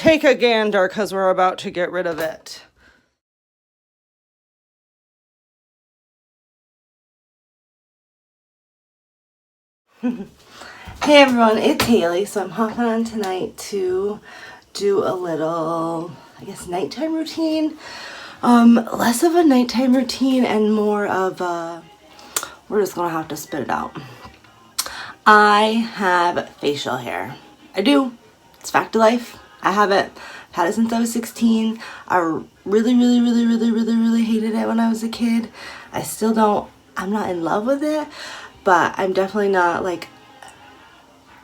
take a gander because we're about to get rid of it. Hey everyone, it's Haley. So I'm hopping on tonight to do a little, I guess, nighttime routine. Less of a nighttime routine and more of a, we're just gonna have to spit it out. I have facial hair. I do. It's fact of life. I have it. I've had it since I was 16. I really hated it when I was a kid. I still don't. I'm not in love with it, but I'm definitely not like,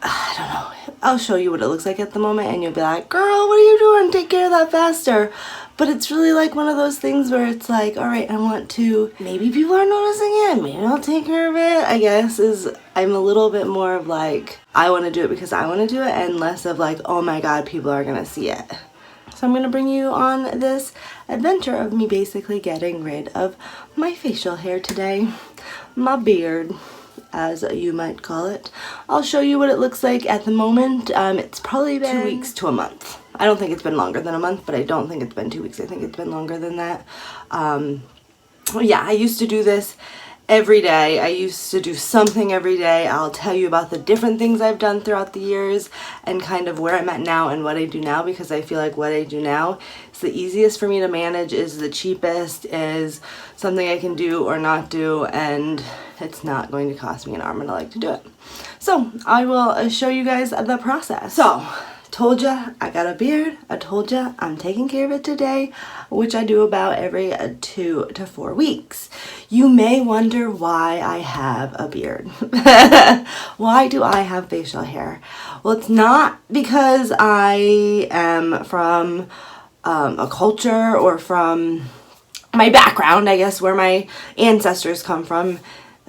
I don't know. I'll show you what it looks like at the moment and you'll be like, girl, what are you doing? Take care of that faster. But it's really like one of those things where it's like, all right, I want to, maybe people are noticing it, maybe I'll take care of it, I guess, is I'm a little bit more of like, I want to do it because I want to do it, and less of like, oh my god, people are going to see it. So I'm going to bring you on this adventure of me basically getting rid of my facial hair today. My beard, as you might call it. I'll show you what it looks like at the moment. It's probably been 2 weeks to a month. I don't think it's been longer than a month, but I don't think it's been 2 weeks. I think it's been longer than that. Yeah, I used to do this every day. I used to do something every day. I'll tell you about the different things I've done throughout the years and kind of where I'm at now and what I do now, because I feel like what I do now is the easiest for me to manage, is the cheapest, is something I can do or not do, and it's not going to cost me an arm and a leg to do it. So I will show you guys the process. So told ya I got a beard. I told ya I'm taking care of it today, which I do about every 2 to 4 weeks. You may wonder why I have a beard. Why do I have facial hair? Well, it's not because I am from a culture or from my background, I guess, where my ancestors come from.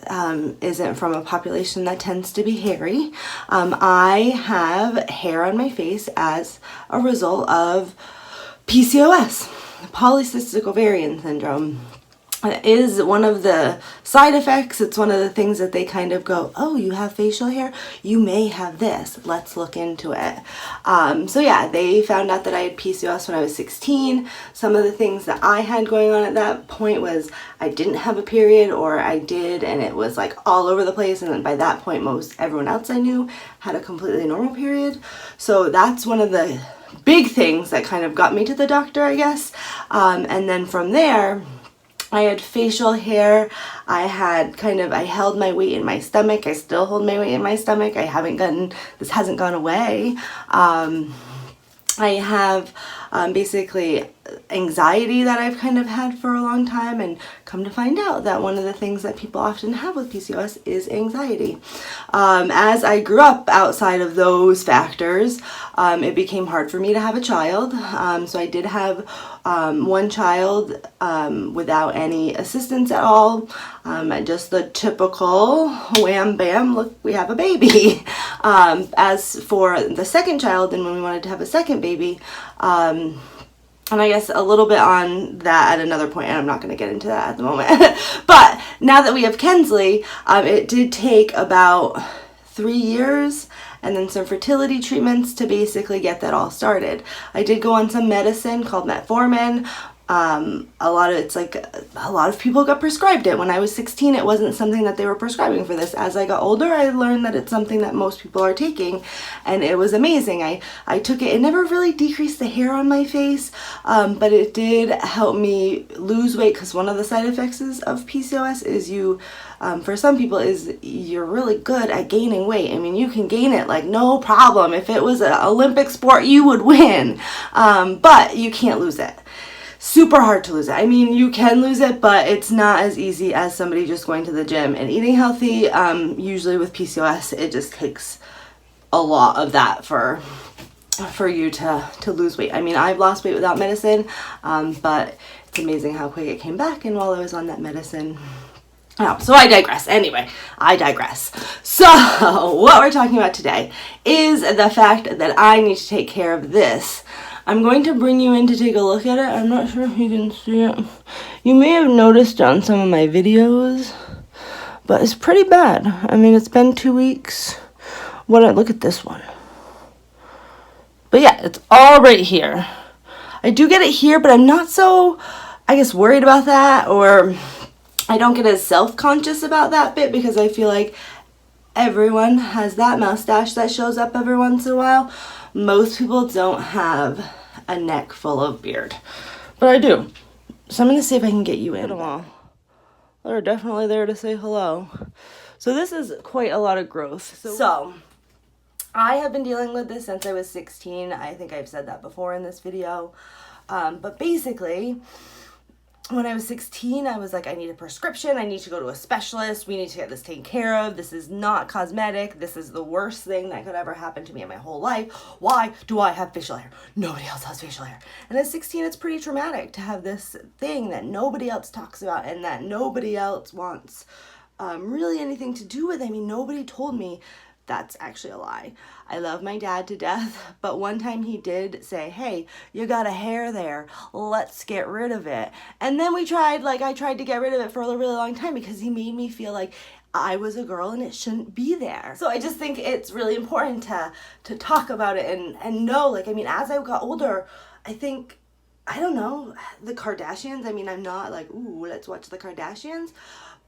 Isn't from a population that tends to be hairy. I have hair on my face as a result of PCOS, polycystic ovarian syndrome. It is one of the side effects. It's one of the things that they kind of go, oh, you have facial hair? You may have this. Let's look into it. So yeah, they found out that I had PCOS when I was 16. Some of the things that I had going on at that point was I didn't have a period, or I did and it was like all over the place. And then by that point, everyone else I knew had a completely normal period. So that's one of the big things that kind of got me to the doctor, I guess. And then from there, I had facial hair. I held my weight in my stomach. I still hold my weight in my stomach. This hasn't gone away. I have basically anxiety that I've kind of had for a long time, and come to find out that one of the things that people often have with PCOS is anxiety. As I grew up outside of those factors, it became hard for me to have a child. So I did have one child without any assistance at all. Just the typical wham bam, look, we have a baby. As for the second child, and when we wanted to have a second baby, and I guess a little bit on that at another point, and I'm not going to get into that at the moment. But now that we have Kensley, it did take about 3 years and then some fertility treatments to basically get that all started. I did go on some medicine called metformin. A lot of people got prescribed it. When I was 16, it wasn't something that they were prescribing for this. As I got older, I learned that it's something that most people are taking, and it was amazing. I took it. It never really decreased the hair on my face, but it did help me lose weight, because one of the side effects of PCOS is for some people, is you're really good at gaining weight. I mean, you can gain it like no problem. If it was an Olympic sport, you would win, but you can't lose it. Super hard to lose it. I mean, you can lose it, but it's not as easy as somebody just going to the gym and eating healthy. Usually with PCOS, it just takes a lot of that for you to lose weight. I mean, I've lost weight without medicine, but it's amazing how quick it came back. And while I was on that medicine, oh, so I digress. Anyway, I digress. So what we're talking about today is the fact that I need to take care of this. I'm going to bring you in to take a look at it. I'm not sure if you can see it. You may have noticed on some of my videos, but it's pretty bad. I mean, it's been 2 weeks. Look at this one. But yeah, it's all right here. I do get it here, but I'm not so, I guess, worried about that, or I don't get as self-conscious about that bit because I feel like everyone has that mustache that shows up every once in a while. Most people don't have a neck full of beard, but I do. So I'm going to see if I can get you in. They're definitely there to say hello. So this is quite a lot of growth. So I have been dealing with this since I was 16. I think I've said that before in this video. But basically, when I was 16, I was like, I need a prescription. I need to go to a specialist. We need to get this taken care of. This is not cosmetic. This is the worst thing that could ever happen to me in my whole life. Why do I have facial hair? Nobody else has facial hair. And at 16, it's pretty traumatic to have this thing that nobody else talks about and that nobody else wants really anything to do with. I mean, nobody told me. That's actually a lie. I love my dad to death, but one time he did say, hey, you got a hair there, let's get rid of it. And then I tried to get rid of it for a really long time because he made me feel like I was a girl and it shouldn't be there. So I just think it's really important to talk about it and know, like, I mean, as I got older, I think, I don't know, the Kardashians, I mean, I'm not like, ooh, let's watch the Kardashians.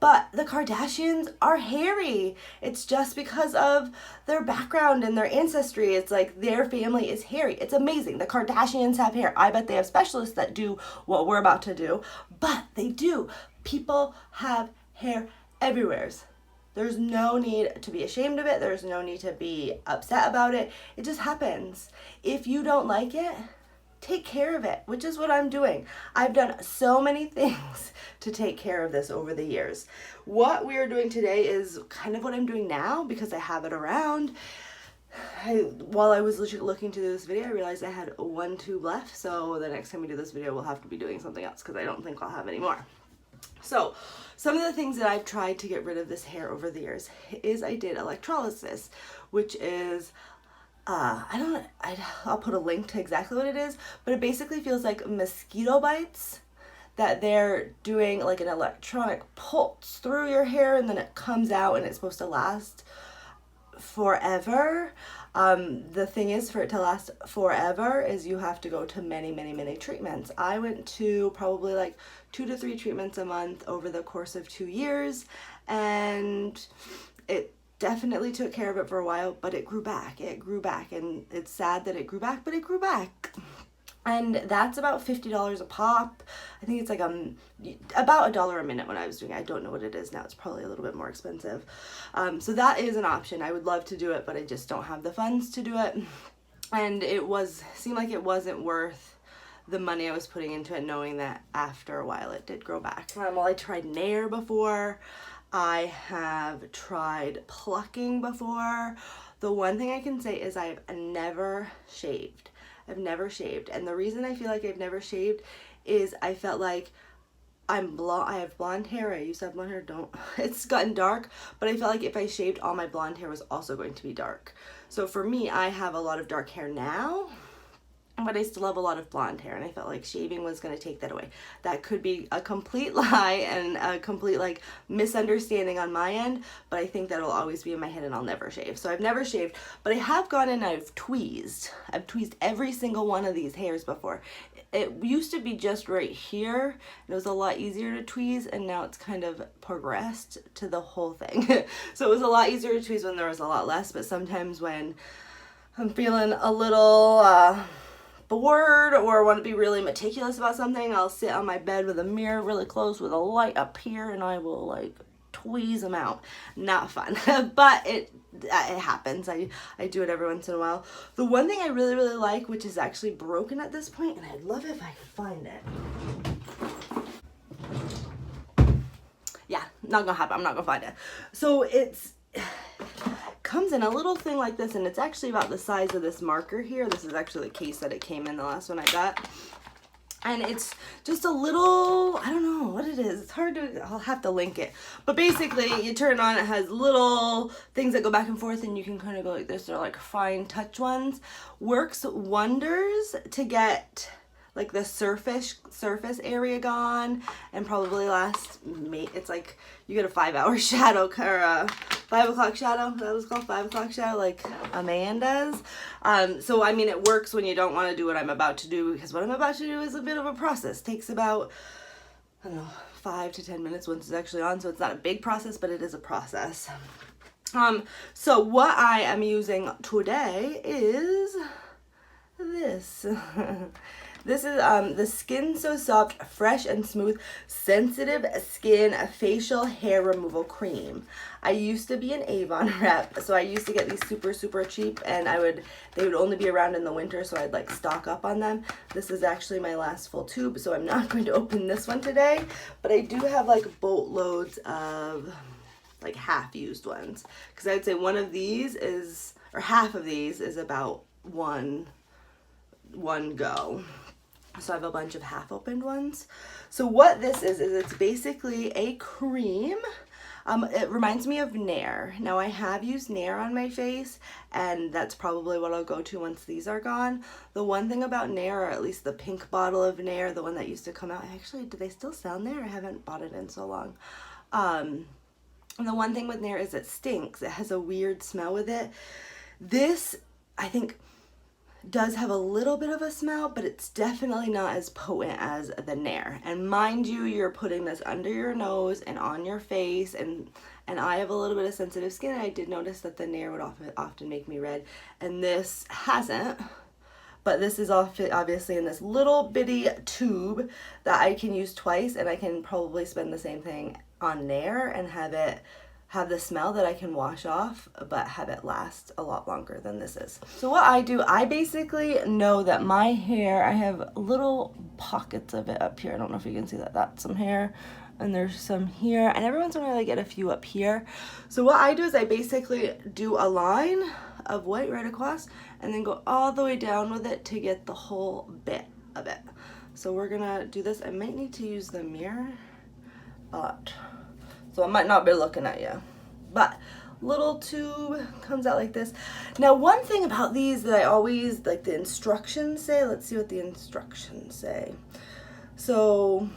But the Kardashians are hairy. It's just because of their background and their ancestry. It's like their family is hairy. It's amazing. The Kardashians have hair. I bet they have specialists that do what we're about to do. But they do. People have hair everywhere. There's no need to be ashamed of it. There's no need to be upset about it. It just happens. If you don't like it, take care of it, which is what I'm doing. I've done so many things to take care of this over the years. What we are doing today is kind of what I'm doing now because I have it around. While I was looking to do this video, I realized I had one tube left, so the next time we do this video, we'll have to be doing something else because I don't think I'll have any more. So some of the things that I've tried to get rid of this hair over the years is I did electrolysis, which is I'll put a link to exactly what it is, but it basically feels like mosquito bites that they're doing like an electronic pulse through your hair and then it comes out and it's supposed to last forever. The thing is, for it to last forever is you have to go to many treatments. I went to probably like 2 to 3 treatments a month over the course of 2 years, and it definitely took care of it for a while, but it grew back, and it's sad that it grew back, but it grew back. And that's about $50 a pop. I think it's like about $1 a minute when I was doing it. I don't know what it is now. It's probably a little bit more expensive. So that is an option. I would love to do it, but I just don't have the funds to do it. And seemed like it wasn't worth the money I was putting into it, knowing that after a while it did grow back. Well, I tried Nair before. I have tried plucking before. The one thing I can say is I've never shaved. I've never shaved. And the reason I feel like I've never shaved is I felt like I have blonde hair. I used to have blonde hair. It's gotten dark, but I felt like if I shaved, all my blonde hair was also going to be dark. So for me, I have a lot of dark hair now, but I still have a lot of blonde hair, and I felt like shaving was going to take that away. That could be a complete lie and a complete like misunderstanding on my end, but I think that'll always be in my head and I'll never shave. So I've never shaved, but I have gone and I've tweezed. I've tweezed every single one of these hairs before. It used to be just right here, and it was a lot easier to tweeze, and now it's kind of progressed to the whole thing. So it was a lot easier to tweeze when there was a lot less, but sometimes when I'm feeling a little bored or want to be really meticulous about something, I'll sit on my bed with a mirror really close with a light up here and I will like tweeze them out. Not fun, but it happens. I do it every once in a while. The one thing I really like, which is actually broken at this point, and I'd love if I could find it. Yeah, not gonna happen. I'm not gonna find it. So it's comes in a little thing like this, and it's actually about the size of this marker here. This is actually the case that it came in, the last one I got. And it's just a little, I don't know what it is. It's hard to, I'll have to link it. But basically, you turn it on, it has little things that go back and forth, and you can kind of go like this. They're like fine touch ones. Works wonders to get like the surface area gone, and probably last, it's like you get a 5-hour shadow, or a 5 o'clock shadow. That was called 5 o'clock shadow, like a man does. So I mean, it works when you don't want to do what I'm about to do, because what I'm about to do is a bit of a process. It takes about, I don't know, 5 to 10 minutes once it's actually on, so it's not a big process, but it is a process. So what I am using today is this. This is the Skin So Soft Fresh and Smooth Sensitive Skin Facial Hair Removal Cream. I used to be an Avon rep, so I used to get these super cheap, and they would only be around in the winter, so I'd like stock up on them. This is actually my last full tube, so I'm not going to open this one today, but I do have like boatloads of like half-used ones, because I'd say one of these is, or half of these is about one go. So I have a bunch of half-opened ones. So what this is it's basically a cream. It reminds me of Nair. Now I have used Nair on my face, and that's probably what I'll go to once these are gone. The one thing about Nair, or at least the pink bottle of Nair, the one that used to come out, actually, do they still sell Nair? I haven't bought it in so long. And the one thing with Nair is it stinks. It has a weird smell with it. This, I think, does have a little bit of a smell, but it's definitely not as potent as the Nair. And mind you, you're putting this under your nose and on your face, and I have a little bit of sensitive skin, and I did notice that the Nair would often make me red, and this hasn't. But this is obviously in this little bitty tube that I can use twice, and I can probably spend the same thing on Nair and have the smell that I can wash off, but have it last a lot longer than this is. So what I do, I basically know that my hair, I have little pockets of it up here. I don't know if you can see that. That's some hair, and there's some here, and every once in a while I get a few up here. So what I do is I basically do a line of white right across, and then go all the way down with it to get the whole bit of it. So we're gonna do this. I might need to use the mirror, but so I might not be looking at you, but little tube comes out like this. Now, one thing about these that I always like, the instructions say, let's see what the instructions say. So,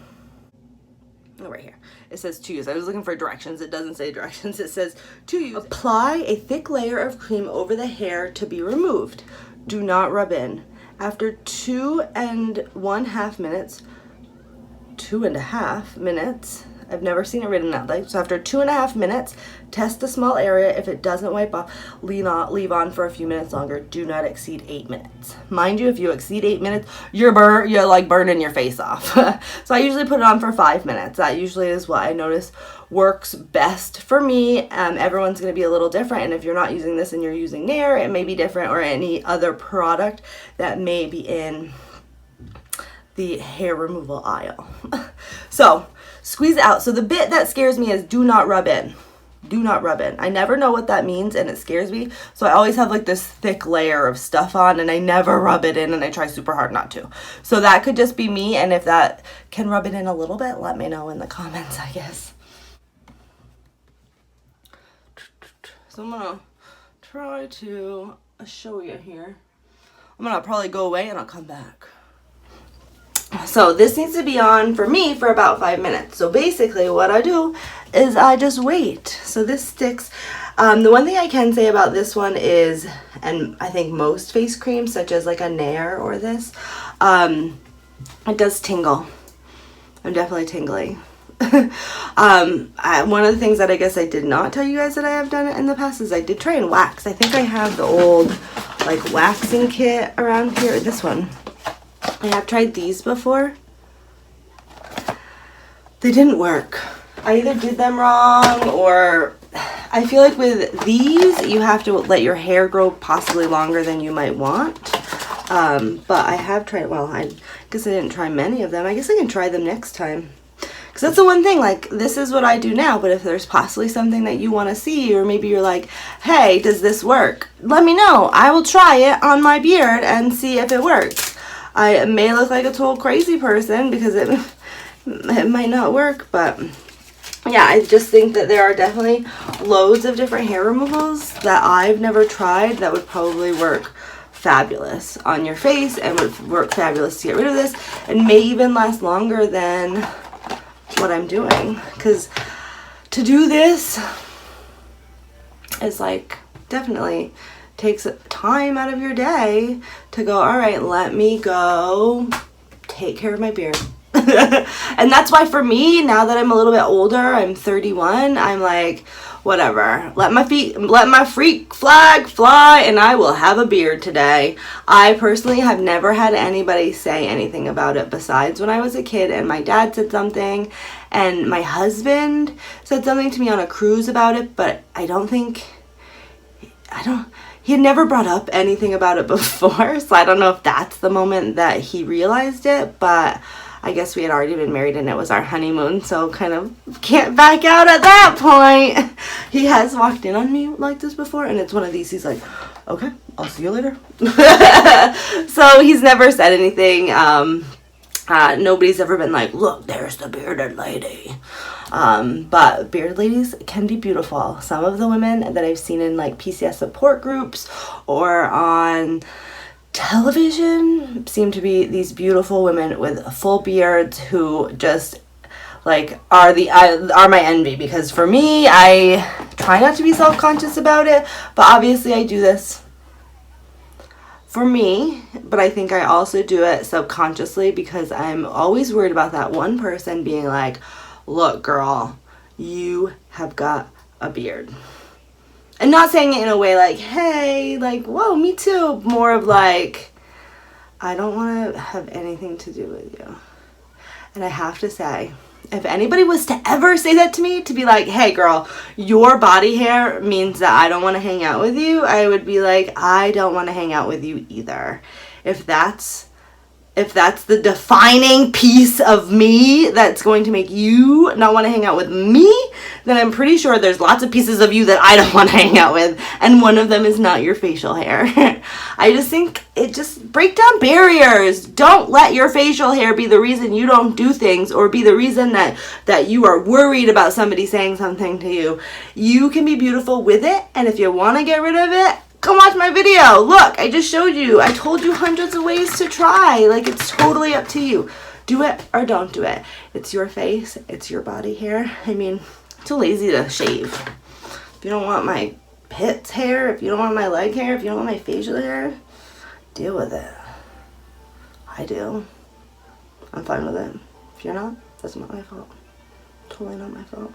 oh, right here, it says to use. I was looking for directions. It doesn't say directions. It says to use. Apply a thick layer of cream over the hair to be removed. Do not rub in. After 2.5 minutes, 2.5 minutes, I've never seen it written that way. So after 2.5 minutes, test the small area. If it doesn't wipe off, leave on for a few minutes longer. Do not exceed 8 minutes. Mind you, if you exceed 8 minutes, you're like burning your face off. So I usually put it on for 5 minutes. That usually is what I notice works best for me. Everyone's going to be a little different, and if you're not using this and you're using Nair, it may be different, or any other product that may be in the hair removal aisle. So squeeze it out. So the bit that scares me is do not rub in. Do not rub in. I never know what that means, and it scares me. So I always have like this thick layer of stuff on, and I never rub it in, and I try super hard not to. So that could just be me, and if that can rub it in a little bit, let me know in the comments, I guess. So I'm gonna try to show you here. I'm gonna probably go away and I'll come back. So this needs to be on for me for about 5 minutes. So basically what I do is I just wait. So this sticks. The one thing I can say about this one is, and I think most face creams such as like a Nair or this, it does tingle. I'm definitely tingly. One of the things that I guess I did not tell you guys that I have done it in the past is I did try and wax. I think I have the old like waxing kit around here. This one. I have tried these before. They didn't work. I either did them wrong, or I feel like with these you have to let your hair grow possibly longer than you might want. But I have tried, well, I guess I didn't try many of them. I guess I can try them next time. Because that's the one thing, like, this is what I do now, but if there's possibly something that you want to see, or maybe you're like, hey, does this work? Let me know. I will try it on my beard and see if it works. I may look like a total crazy person because it might not work, but yeah, I just think that there are definitely loads of different hair removals that I've never tried that would probably work fabulous on your face and would work fabulous to get rid of this, and may even last longer than what I'm doing, because to do this is like definitely takes time out of your day to go, all right, let me go take care of my beard. And that's why for me, now that I'm a little bit older, I'm 31, I'm like, whatever, let my freak flag fly, and I will have a beard today. I personally have never had anybody say anything about it besides when I was a kid and my dad said something, and my husband said something to me on a cruise about it, but he had never brought up anything about it before, so I don't know if that's the moment that he realized it, but I guess we had already been married and it was our honeymoon, so kind of can't back out at that point. He has walked in on me like this before, and it's one of these, he's like, okay, I'll see you later. So he's never said anything. Nobody's ever been like, look, there's the bearded lady. But bearded ladies can be beautiful. Some of the women that I've seen in like PCOS support groups or on television seem to be these beautiful women with full beards who just like are my envy, because for me, I try not to be self-conscious about it, but obviously I do this for me, but I think I also do it subconsciously because I'm always worried about that one person being like, look girl, you have got a beard. And not saying it in a way like, hey, like, whoa, me too. More of like, I don't want to have anything to do with you. And I have to say, if anybody was to ever say that to me, to be like, hey girl, your body hair means that I don't want to hang out with you, I would be like, I don't want to hang out with you either. If that's the defining piece of me that's going to make you not want to hang out with me, then I'm pretty sure there's lots of pieces of you that I don't want to hang out with, and one of them is not your facial hair. I just think it just break down barriers. Don't let your facial hair be the reason you don't do things, or be the reason that you are worried about somebody saying something to you. You can be beautiful with it, and if you want to get rid of it, come watch my video. Look, I just showed you. I told you hundreds of ways to try. Like, it's totally up to you. Do it or don't do it. It's your face. It's your body hair. I mean, I'm too lazy to shave. If you don't want my pits hair, if you don't want my leg hair, if you don't want my facial hair, deal with it. I do. I'm fine with it. If you're not, that's not my fault. Totally not my fault.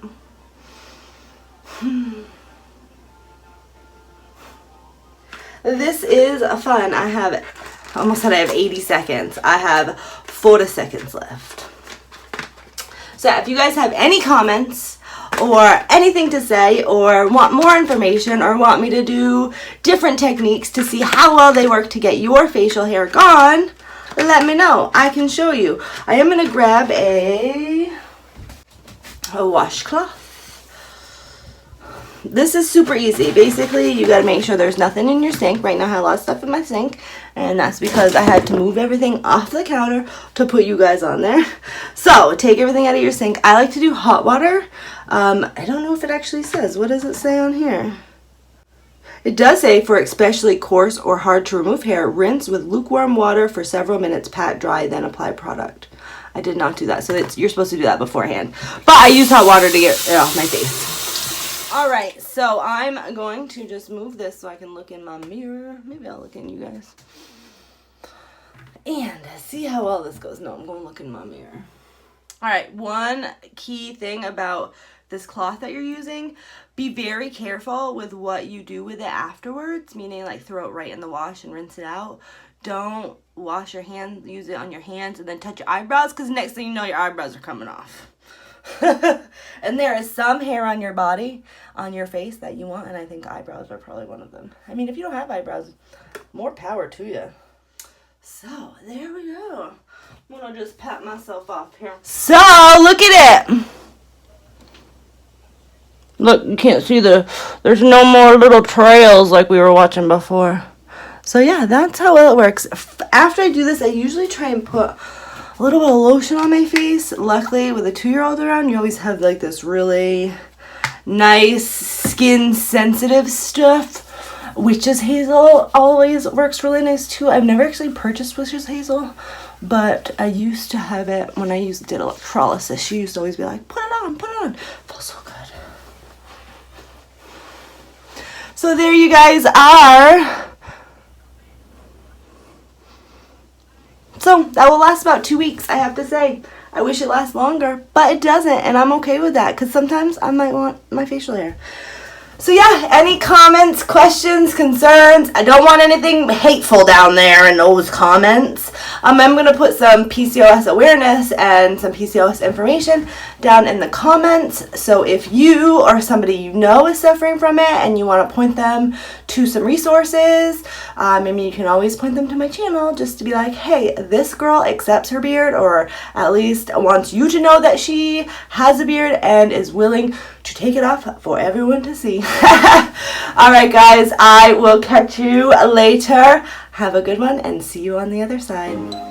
This is fun. I have 80 seconds. I have 40 seconds left. So if you guys have any comments or anything to say, or want more information, or want me to do different techniques to see how well they work to get your facial hair gone, let me know. I can show you. I am going to grab a washcloth. This is super easy. Basically, you got to make sure there's nothing in your sink. Right now I have a lot of stuff in my sink, and that's because I had to move everything off the counter to put you guys on there. So take everything out of your sink. I like to do hot water. I don't know if it actually says. What does it say on here? It does say, for especially coarse or hard to remove hair, rinse with lukewarm water for several minutes, pat dry, then apply product. I did not do that, so you're supposed to do that beforehand. But I use hot water to get it off my face. Alright, so I'm going to just move this so I can look in my mirror. Maybe I'll look in you guys. And see how well this goes. No, I'm going to look in my mirror. Alright, one key thing about this cloth that you're using, be very careful with what you do with it afterwards, meaning like throw it right in the wash and rinse it out. Don't wash your hands, use it on your hands, and then touch your eyebrows, because next thing you know, your eyebrows are coming off. And there is some hair on your body, on your face, that you want, and I think eyebrows are probably one of them. I mean, if you don't have eyebrows, more power to you. So, there we go. I'm gonna just pat myself off here. So, look at it! Look, you can't see there's no more little trails like we were watching before. So yeah, that's how well it works. After I do this, I usually try and put a little bit of lotion on my face. Luckily, with a 2-year-old around, you always have like this really nice skin sensitive stuff. Witch's hazel always works really nice too. I've never actually purchased witch's hazel, but I used to have it when I did electrolysis. She used to always be like, put it on, put it on. Feels so good. So there you guys are. So that will last about 2 weeks, I have to say. I wish it lasts longer, but it doesn't, and I'm okay with that because sometimes I might want my facial hair. So yeah, any comments, questions, concerns? I don't want anything hateful down there in those comments. I'm going to put some PCOS awareness and some PCOS information down in the comments. So if you or somebody you know is suffering from it and you want to point them to some resources, maybe you can always point them to my channel just to be like, hey, this girl accepts her beard, or at least wants you to know that she has a beard and is willing to take it off for everyone to see. Alright guys, I will catch you later. Have a good one and see you on the other side.